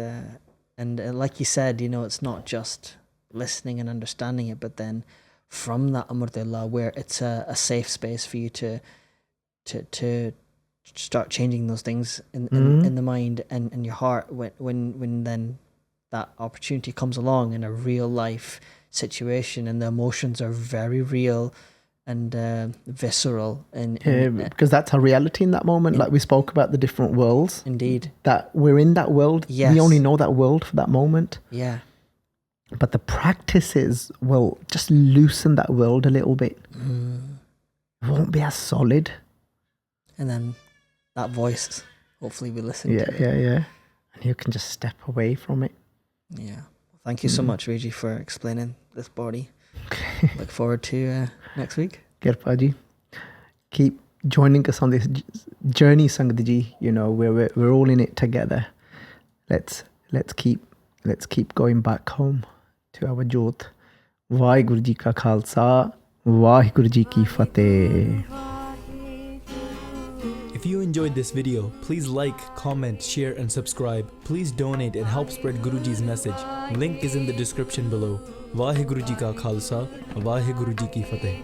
and like you said, it's not just listening and understanding it, but then from that Amrullah, where it's a safe space for you to start changing those things in the mind and your heart, when then that opportunity comes along in a real life situation and the emotions are very real and visceral and because that's our reality in that moment. Like we spoke about the different worlds. Indeed. That we're in that world. Yes. We only know that world for that moment. Yeah. But the practices will just loosen that world a little bit. It won't be as solid. And then that voice, hopefully we listen to it. Yeah. And you can just step away from it. Yeah. Thank you so much, Reggie, for explaining this body. Okay. Look forward to next week. Kirpaji. Keep joining us on this journey, Sangat Ji. You know, we're all in it together. Let's keep going back home to our Jot. Vaheguru Ji ka Khalsa, Vaheguru Ji ki Fateh. If you enjoyed this video, please like, comment, share and subscribe. Please donate and help spread Guruji's message. Link is in the description below. Vaheguru Ji ka Khalsa, Vaheguru Ji ki Fateh.